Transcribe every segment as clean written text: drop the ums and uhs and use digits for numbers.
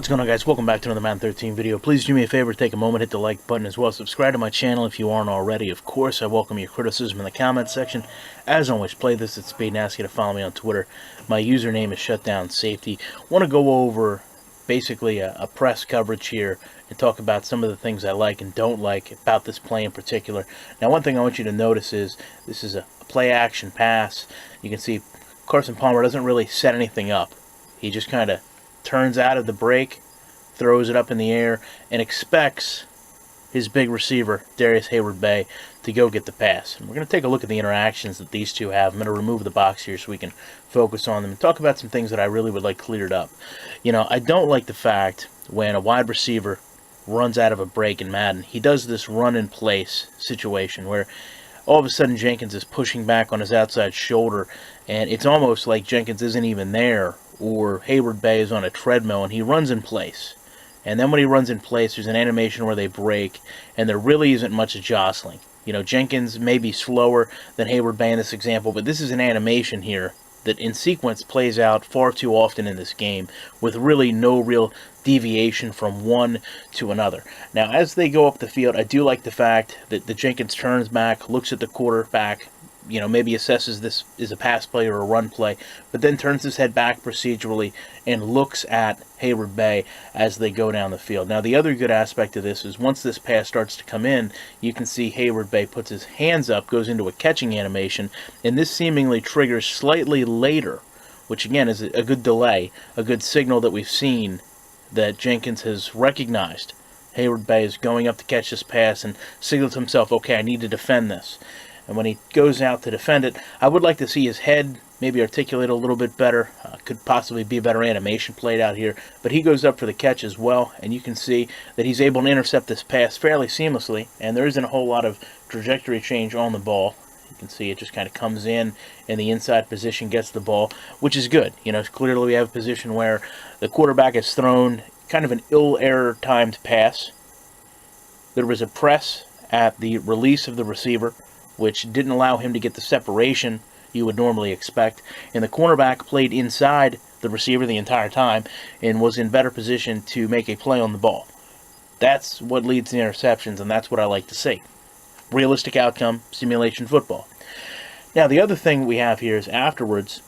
What's going on, guys? Welcome back to another Madden 13 video. Please do me a favor, take a moment, hit the like button as well. Subscribe to my channel if you aren't already. Of course, I welcome your criticism in the comments section. As always, play this at speed and ask you to follow me on Twitter. My username is ShutdownSafety. Want to go over basically a press coverage here and talk about some of the things I like and don't like about this play in particular. Now, one thing I want you to notice is this is a play action pass. You can see Carson Palmer doesn't really set anything up. He just kind of turns out of the break, throws it up in the air, and expects his big receiver, Darius Hayward-Bay, to go get the pass. And we're going to take a look at the interactions that these two have. I'm going to remove the box here so we can focus on them and talk about some things that I really would like cleared up. You know, I don't like the fact when a wide receiver runs out of a break in Madden, he does this run-in-place situation where all of a sudden Jenkins is pushing back on his outside shoulder, and it's almost like Jenkins isn't even there, or Hayward-Bay is on a treadmill and he runs in place. And then when he runs in place, there's an animation where they break, and there really isn't much jostling. You know, Jenkins may be slower than Hayward-Bay in this example, but this is an animation here that in sequence plays out far too often in this game with really no real deviation from one to another. Now, as they go up the field, I do like the fact that the Jenkins turns back, looks at the quarterback, you know, maybe assesses this is a pass play or a run play, but then turns his head back procedurally and looks at Hayward-Bay as they go down the field. Now, the other good aspect of this is once this pass starts to come in, you can see Hayward-Bay puts his hands up, goes into a catching animation, and this seemingly triggers slightly later, which again is a good delay, a good signal that we've seen that Jenkins has recognized Hayward-Bay is going up to catch this pass and signals to himself, okay, I need to defend this. And when he goes out to defend it, I would like to see his head maybe articulate a little bit better. Could possibly be a better animation played out here. But he goes up for the catch as well, and you can see that he's able to intercept this pass fairly seamlessly, and there isn't a whole lot of trajectory change on the ball. You can see it just kind of comes in the inside position, gets the ball, which is good. You know, clearly we have a position where the quarterback has thrown kind of an ill-error timed pass. There was a press at the release of the receiver, which didn't allow him to get the separation you would normally expect. And the cornerback played inside the receiver the entire time and was in better position to make a play on the ball. That's what leads to interceptions, and that's what I like to see. Realistic outcome, simulation football. Now, the other thing we have here is afterwards,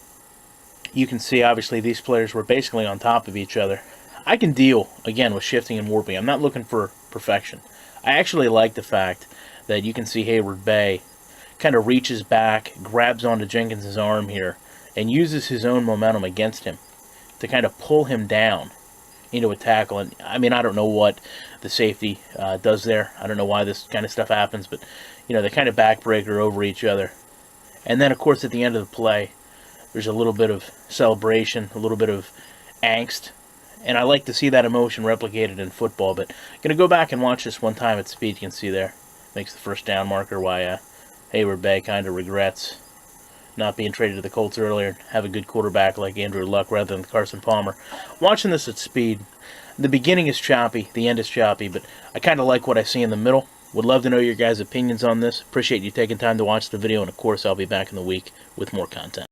you can see obviously these players were basically on top of each other. I can deal, again, with shifting and warping. I'm not looking for perfection. I actually like the fact that you can see Hayward-Bay kind of reaches back, grabs onto Jenkins' arm here, and uses his own momentum against him to kind of pull him down into a tackle. And I mean, I don't know what the safety does there. I don't know why this kind of stuff happens, but you know, they kind of backbreaker over each other. And then, of course, at the end of the play, there's a little bit of celebration, a little bit of angst, and I like to see that emotion replicated in football. But I'm going to go back and watch this one time at speed. You can see there, makes the first down marker why Hayward-Bay kind of regrets not being traded to the Colts earlier and have a good quarterback like Andrew Luck rather than Carson Palmer. Watching this at speed, the beginning is choppy, the end is choppy, but I kind of like what I see in the middle. Would love to know your guys' opinions on this. Appreciate you taking time to watch the video, and of course I'll be back in the week with more content.